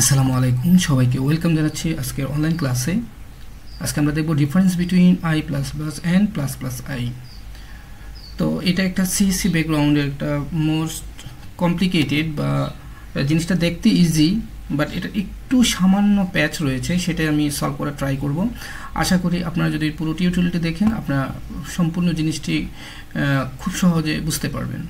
আসসালামু আলাইকুম সবাইকে ওয়েলকাম জানাচ্ছি আজকের অনলাইন ক্লাসে। আজকে আমরা দেখব difference between I plus plus and plus plus I. তো এটা একটা সিএসসি ব্যাকগ্রাউন্ডের একটা মোস্ট কমপ্লিকেটেড বা জিনিসটা দেখতে ইজি, বাট এটা একটু সামান্য প্যাচ রয়েছে, সেটাই আমি সলভ করার ট্রাই করব। আশা করি আপনারা যদি পুরো টিউটোরিয়ালটি দেখেন আপনারা সম্পূর্ণ জিনিসটি খুব সহজে বুঝতে পারবেন।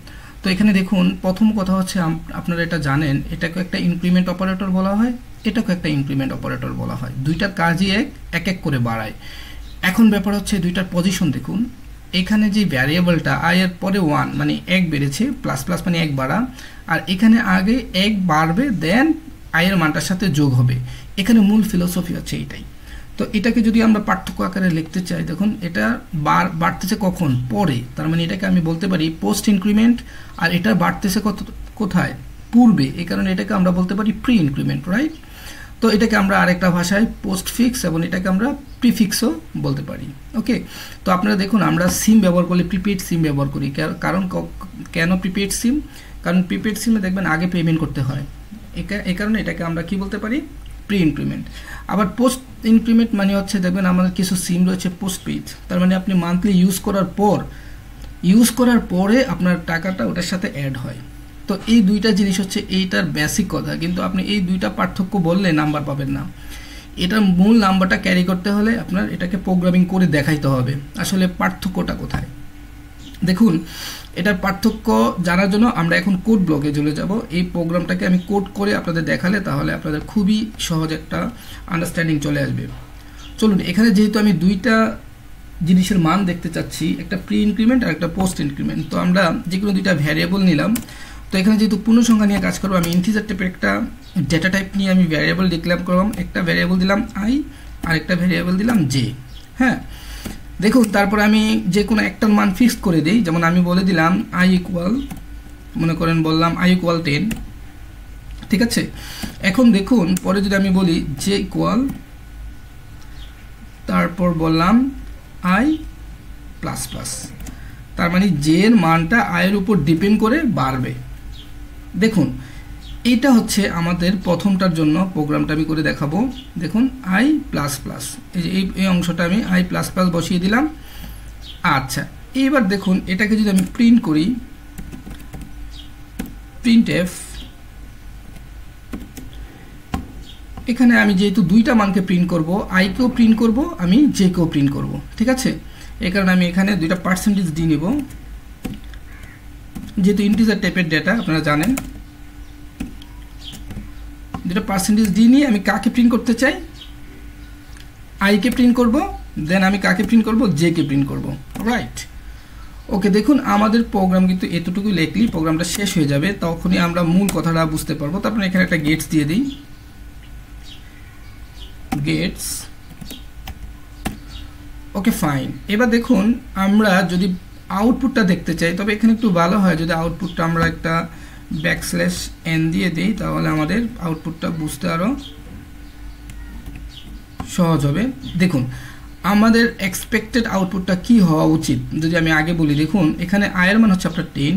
তো এখানে দেখুন, প্রথম কথা হচ্ছে আপনারা এটা জানেন, এটাকে একটা ইনক্রিমেন্ট অপারেটর বলা হয়, এটাকে একটা ইনক্রিমেন্ট অপারেটর বলা হয়। দুইটার কাজই এক এক করে বাড়ায়। এখন ব্যাপার হচ্ছে দুইটার পজিশন দেখুন। এখানে যে ভ্যারিয়েবলটা আই এর পরে 1 মানে 1 বেড়েছে, প্লাস প্লাস মানে 1 বাড়া, আর এখানে আগে 1 বাড়বে, দেন আই এর মানটার সাথে যোগ হবে। এখানে মূল ফিলোসফি হচ্ছে এইটাই। তো এটাকে যদি আমরা পার্থক্য আকারে লিখতে চাই, দেখুন এটা বাড়তেছে কখন? পরে। তার মানে এটাকে আমি বলতে পারি পোস্ট ইনক্রিমেন্ট, আর এটা বাড়তেছে কোথায়? পূর্বে। এই কারণে এটাকে আমরা বলতে পারি প্রি ইনক্রিমেন্ট, রাইট? তো এটাকে আমরা আরেকটা ভাষায় পোস্ট ফিক্স এবং এটাকে আমরা প্রিফিক্সও বলতে পারি। ওকে, তো আপনারা দেখুন, আমরা সিম ব্যবহার করলে প্রিপেড সিম ব্যবহার করি। কারণ কেন প্রিপেড সিম? কারণ প্রিপেড সিমে দেখবেন আগে পেমেন্ট করতে হয়। এই কারণে এটাকে আমরা কি বলতে পারি? Pre increment. আবার পোস্ট ইনক্রিমেন্ট মানে হচ্ছে, দেখবেন আমাদের কিছু সিম রয়েছে পোস্ট পেইড, তার মানে আপনি মান্থলি ইউজ করার পরে আপনার টাকাটা ওটার সাথে অ্যাড হয়। তো এই দুইটা জিনিস হচ্ছে এইটার বেসিক কথা, কিন্তু আপনি এই দুইটা পার্থক্য বললে নাম্বার পাবেন না। এটার মূল নাম্বারটা ক্যারি করতে হলে আপনার এটাকে প্রোগ্রামিং করে দেখাইতে হবে আসলে পার্থক্যটা কোথায়। দেখুন, এটার পার্থক্য জানার জন্য আমরা এখন কোড ব্লকে চলে যাব। এই প্রোগ্রামটাকে আমি কোড করে আপনাদের দেখালে তাহলে আপনাদের খুবই সহজ একটা আন্ডারস্ট্যান্ডিং চলে আসবে। চলুন, এখানে যেহেতু আমি দুইটা জিনিসের মান দেখতে চাচ্ছি, একটা প্রি ইনক্রিমেন্ট আর একটা পোস্ট ইনক্রিমেন্ট, তো আমরা যে কোনো দুইটা ভ্যারিয়েবল নিলাম। তো এখানে যেহেতু পূর্ণসংখ্যা নিয়ে কাজ করবো, আমি ইন্টিজার টাইপের একটা ডেটা টাইপ নিয়ে আমি ভ্যারিয়েবল ডিক্লেয়ার করলাম। একটা ভ্যারিয়েবল দিলাম আই আর একটা ভ্যারিয়েবল দিলাম জে। হ্যাঁ, দেখুন, তারপর আমি যে কোনো একটার মান ফিক্সড করে দিই। যেমন আমি বলে দিলাম আই ইকুয়াল, মনে করেন বললাম আই ইকুয়াল 10, ঠিক আছে? এখন দেখুন, পরে যদি আমি বলি জে ইকুয়াল, তারপর বললাম আই প্লাস প্লাস, তার মানে জে এর মানটা আয়ের উপর ডিপেন্ড করে বাড়বে। দেখুন, এইটা হচ্ছে আমাদের প্রথমটার জন্য প্রোগ্রামটা আমি করে দেখাবো। দেখুন, আই প্লাস প্লাস, এই অংশটা আমি আই প্লাস প্লাস বসিয়ে দিলাম। আচ্ছা, এইবার দেখুন, এটাকে যদি আমি প্রিন্ট করি, প্রিন্ট এফ, এখানে আমি যেহেতু দুইটা মানকে প্রিন্ট করব, আইকেও প্রিন্ট করব, আমি জেকেও প্রিন্ট করব, ঠিক আছে? এই কারণে আমি এখানে দুইটা পার্সেন্টেজ দিয়ে নিব, যেহেতু ইন্টিজার টাইপের ডেটা আপনারা জানেন। দুটা পার্সেন্টেজ দিয়ে নিয়ে আমি কাকে প্রিন্ট করতে চাই? আইকে প্রিন্ট করব, দেন আমি কাকে প্রিন্ট করব? জেকে প্রিন্ট করব, রাইট? ওকে, দেখুন আমাদের প্রোগ্রাম কিন্তু এতটুকু লিখলেই প্রোগ্রামটা শেষ হয়ে যাবে, তখনই আমরা মূল কথাটা বুঝতে পারবো। তারপরে এখানে একটা গেটস দিয়ে দিই, গেটস। ওকে, ফাইন। এবার দেখুন, আমরা যদি আউটপুটটা দেখতে চাই, তবে এখানে একটু ভালো হয় যদি আউটপুটটা আমরা একটা ব্যাকস্ল্যাশ এন দিয়ে দিই, তাহলে আমাদের আউটপুটটা বুঝতে আরও সহজ হবে। দেখুন, আমাদের এক্সপেক্টেড আউটপুটটা কি হওয়া উচিত যদি আমি আগে বলি। দেখুন, এখানে আয়ের মান হচ্ছে আপনার 10,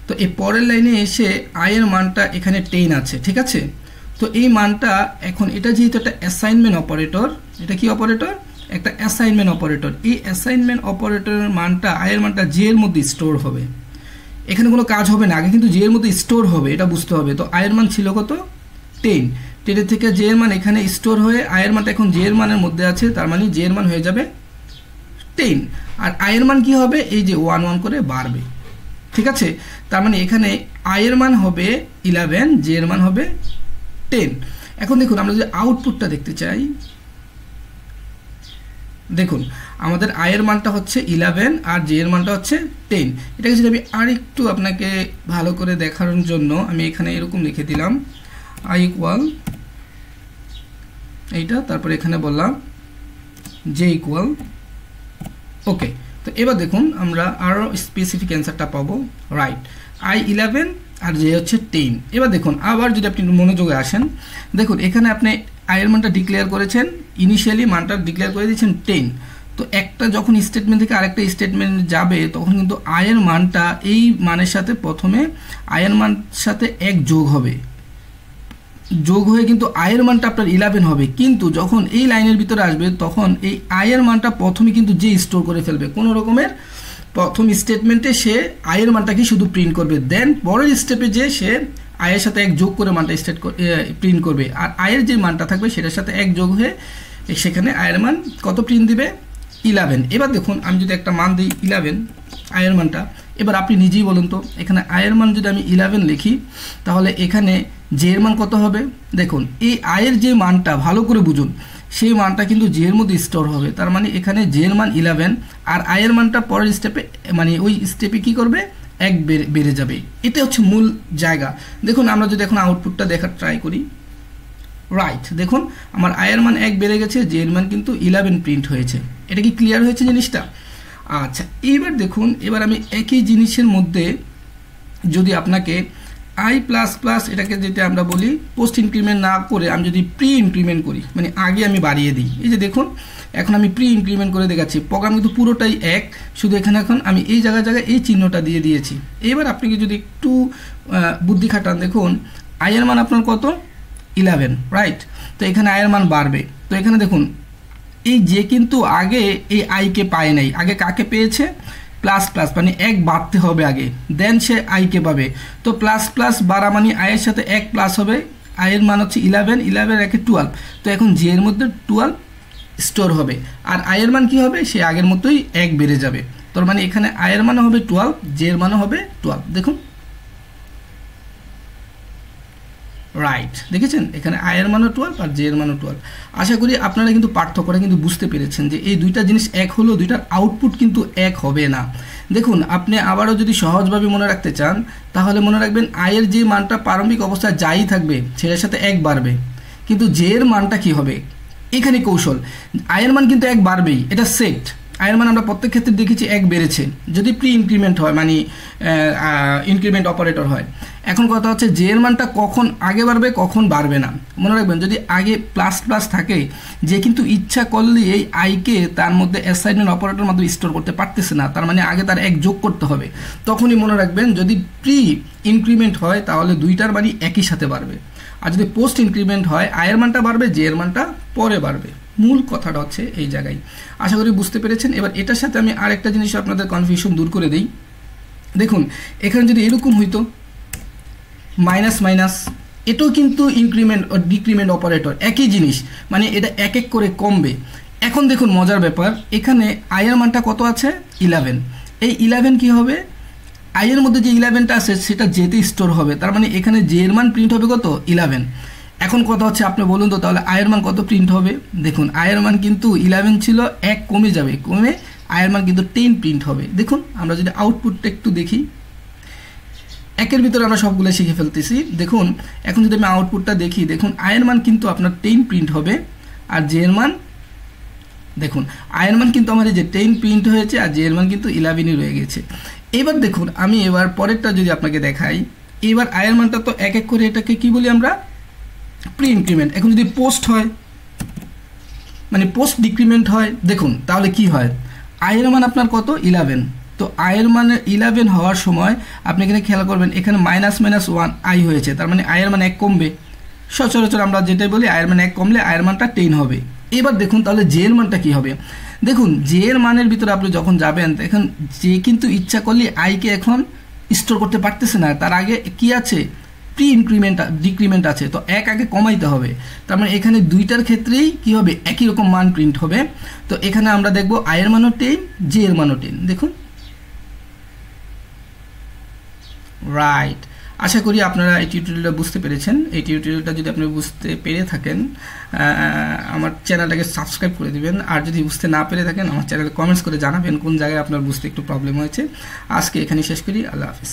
তো এই পরের লাইনে এসে আয়ের মানটা এখানে 10 আছে, ঠিক আছে? তো এই মানটা এখন, এটা যেহেতু একটা অ্যাসাইনমেন্ট অপারেটর, এটা কি অপারেটর? একটা অ্যাসাইনমেন্ট অপারেটর। এই অ্যাসাইনমেন্ট অপারেটরের মানটা, আয়ের মানটা জে এর মধ্যে স্টোর হবে। এখানে কোনো কাজ হবে না, আগে কিন্তু জে এর মধ্যে স্টোর হবে, এটা বুঝতে হবে। তো আয়ের মান ছিল কত? 10। 10 থেকে জে এর মান এখানে স্টোর হয়ে আয়ের মানটা এখন জে এর মানের মধ্যে আছে, তার মানে জে এর মান হয়ে যাবে 10। আর আয়ের মান কি হবে? এই যে 1 1 করে বাড়বে, ঠিক আছে? তার মানে এখানে আয়ের মান হবে 11, জে এর মান হবে 10। এখন দেখুন, আমরা যদি আউটপুটটা দেখতে চাই, দেখুন আমাদের আয়ের মানটা হচ্ছে 11 আর জে এর মানটা হচ্ছে 10। এটাকে যদি আমি আরেকটু আপনাকে ভালো করে দেখানোর জন্য আমি এখানে এরকম লিখে দিলাম আই ইকুয়াল এইটা, তারপরে এখানে বললাম জে ইকুয়াল। ওকে, তো এবার দেখুন আমরা আরও স্পেসিফিক অ্যান্সারটা পাবো, রাইট? আই 11 আর জে হচ্ছে 10। এবার দেখুন, আবার যদি আপনি মনোযোগে আসেন, দেখুন এখানে আপনি আয়ের মানটা ডিক্লেয়ার করেছেন, ইনিশিয়ালি মানটা ডিক্লেয়ার করে দিয়েছেন 10। তো একটা যখন স্টেটমেন্ট থেকে আরেকটা স্টেটমেন্ট যাবে, তখন কিন্তু আয়ের মানটা এই মানের সাথে প্রথমে আয়ের মানের সাথে 1 যোগ হবে, যোগ হয়ে কিন্তু আয়ের মানটা আপনার 11 হবে, কিন্তু যখন এই লাইনের ভিতরে আসবে তখন এই আয়ের মানটা প্রথমে কিন্তু যে স্টোর করে ফেলবে, কোনো রকমের প্রথম স্টেটমেন্টে সে আয়ের মানটাকে শুধু প্রিন্ট করবে, দেন পরের স্টেপে যে সে আয়ের সাথে এক যোগ করে মানটা প্রিন্ট করবে, আর আয়ের যে মানটা থাকবে সেটার সাথে এক যোগ হয়ে সেখানে আয়ের মান কত প্রিন্ট দিবে 11। এবার দেখুন আমি যদি একটা মান দিই 11 আয়ের মানটা, এবার আপনি নিজেই বলুন তো এখানে আয়ের মান যদি আমি 11 লিখি তাহলে এখানে জে এর মান কত হবে। দেখুন এই আয়ের যে মানটা ভালো করে বুঝুন, সেই মানটা কিন্তু জে এর মধ্যে স্টোর হবে, তার মানে এখানে জে এর মান 11 আর আয়ের মানটা পরের স্টেপে মানে ওই স্টেপে কি করবে এক বেড়ে যাবে। এটা হচ্ছে মূল জায়গা। দেখুন আমরা যদি এখন আউটপুটটা দেখার ট্রাই করি, রাইট দেখুন আমার আয়ের মান 1 বেড়ে গেছে, জে এর মান কিন্তু 11 প্রিন্ট হয়েছে। এটা কি ক্লিয়ার হয়েছে জিনিসটা? আচ্ছা এবার দেখুন, এবার আমি একই জিনিসের মধ্যে যদি আপনাকে আই প্লাস প্লাস এটাকে যেটা আমরা বলি পোস্ট ইনক্রিমেন্ট না করে আমি যদি প্রি ইনক্রিমেন্ট করি, মানে আগে আমি বাড়িয়ে দিই, এই যে দেখুন এখন আমি প্রি ইনক্রিমেন্ট করে দেখাচ্ছি, প্রোগ্রাম কিন্তু পুরোটাই এক, শুধু এখানে এখন আমি এই জায়গায় এই চিহ্নটা দিয়ে দিয়েছি। এবার আপনি যদি একটু বুদ্ধি খাটান, দেখুন আয়ের মান আপনার কত 11, রাইট? তো এখানে আয়ের মান বাড়বে, তো এখানে দেখুন এই যে কিন্তু আগে এই আইকে পায় নাই, আগে কাকে পেয়েছে প্লাস প্লাস, মানে এক বাড়তে হবে আগে, দেন সে আইকে পাবে। তো প্লাস প্লাস বাড়া মানে আয়ের সাথে এক প্লাস হবে, আয়ের মান হচ্ছে 11 একে 12, তো এখন জে এর মধ্যে 12 স্টোর হবে, আর আয়ের মান কি হবে সে আগের মতোই এক বেড়ে যাবে। তার মানে এখানে আয়ের মান হবে 12, জে এর মান হবে 12। দেখুন রাইট, দেখেছেন এখানে আয়ের মানও 12 আর জে এর মানও 12। আশা করি আপনারা কিন্তু পার্থক্যটা কিন্তু বুঝতে পেরেছেন যে এই দুইটা জিনিস এক হলেও দুইটার আউটপুট কিন্তু এক হবে না। দেখুন আপনি আবারও যদি সহজভাবে মনে রাখতে চান তাহলে মনে রাখবেন আয়ের যে মানটা প্রারম্ভিক অবস্থায় যাই থাকবে সেটার সাথে এক বাড়বে, কিন্তু জে এর মানটা কি হবে এখানে কৌশল, আয়ের মান কিন্তু এক বাড়বেই, এটা সেট। আয়ের মান আমরা প্রত্যেক ক্ষেত্রে দেখেছি এক বেড়েছে যদি প্রি ইনক্রিমেন্ট হয়, মানে ইনক্রিমেন্ট অপারেটর হয়। এখন কথা হচ্ছে জে এর মানটা কখন আগে বাড়বে কখন বাড়বে না। মনে রাখবেন যদি আগে প্লাস প্লাস থাকে, যে কিন্তু ইচ্ছা করলে এই আইকে তার মধ্যে অ্যাসাইনমেন্ট অপারেটর মাধ্যমে স্টোর করতে পারতেছে না, তার মানে আগে তার এক যোগ করতে হবে। তখনই মনে রাখবেন যদি প্রি ইনক্রিমেন্ট হয় তাহলে দুইটার মানই একই সাথে বাড়বে, আর যদি পোস্ট ইনক্রিমেন্ট হয় আয়ের মানটা বাড়বে, জে এর মানটা পরে বাড়বে। মূল কথাটা হচ্ছে এই জায়গায়, আশা করি বুঝতে পেরেছেন। এবার এটার সাথে আমি আরেকটা জিনিস আপনাদের কনফিউশন দূর করে দিই। দেখুন এখানে যদি এরকম হইতো মাইনাস মাইনাস, এটাও কিন্তু ইনক্রিমেন্ট ও ডিক্রিমেন্ট অপারেটর একই জিনিস, মানে এটা এক এক করে কমবে। এখন দেখুন মজার ব্যাপার, এখানে আয়ের মানটা কত আছে 11, এই 11 কি হবে আয়ের মধ্যে যে 11টা আছে সেটা জেতে স্টোর হবে, তার মানে এখানে জে এর মান প্রিন্ট হবে কত 11। এখন কথা হচ্ছে আপনি বলুন তো তাহলে আয়ের মান কত প্রিন্ট হবে। দেখুন আয়ের মান কিন্তু 11 ছিল, এক কমে যাবে, কমে আয়ের মান কিন্তু 10 প্রিন্ট হবে। দেখুন আমরা যদি আউটপুটটা একটু দেখি, একের ভিতরে আমরা সবগুলো শিখে ফেলতেছি। দেখুন এখন যদি আমি আউটপুটটা দেখি, দেখুন আয়ের মান কিন্তু আপনার 10 প্রিন্ট হবে, আর জে এর মান দেখুন আয়ের মান কিন্তু আমার এই যে 10 প্রিন্ট হয়েছে, আর জে এর মান কিন্তু 11ই রয়ে গেছে। এবার দেখুন আমি এবার পরেরটা যদি আপনাকে দেখাই, এবার আয়ের মানটা তো এক এক করে এটাকে কি বলি আমরা প্রি ইনক্রিমেন্ট। এখন যদি পোস্ট হয় মানে পোস্ট ডিক্রিমেন্ট হয়, দেখুন তাহলে কি হয় আয়ের মান আপনার কত 11, তো আয়ের মানে 11 হওয়ার সময় আপনি এখানে খেয়াল করবেন এখানে মাইনাস মাইনাস 1 আই হয়েছে, তার মানে আয়ের মান এক কমবে। সচরাচর আমরা যেটাই বলি আয়ের মান এক কমলে আয়ের মানটা 10 হবে। এবার দেখুন তাহলে জে এর মানটা কি হবে। দেখুন জে এর মানের ভিতরে আপনি যখন যাবেন এখন জে কিন্তু ইচ্ছা করলে আইকে এখন স্টোর করতে পারতেছে না, তার আগে কি আছে প্রি ইনক্রিমেন্ট ডিক্রিমেন্ট আছে, তো এক আগে কমাইতে হবে। তার মানে এখানে দুইটার ক্ষেত্রেই কি হবে একই রকম মান প্রিন্ট হবে। তো এখানে আমরা দেখব আয়ের মানও 10, জে এর মানও 10। দেখুন রাইট, আশা করি আপনারা এই টিউটোরিয়ালটা বুঝতে পেরেছেন। এই টিউটোরিয়ালটা যদি আপনি বুঝতে পেরে থাকেন আমার চ্যানেলটাকে সাবস্ক্রাইব করে দিবেন, আর যদি বুঝতে না পেরে থাকেন আমার চ্যানেলে কমেন্টস করে জানাবেন কোন জায়গায় আপনার বুঝতে একটু প্রবলেম হয়েছে। আজকে এখানে শেষ করি, আল্লাহ হাফিজ।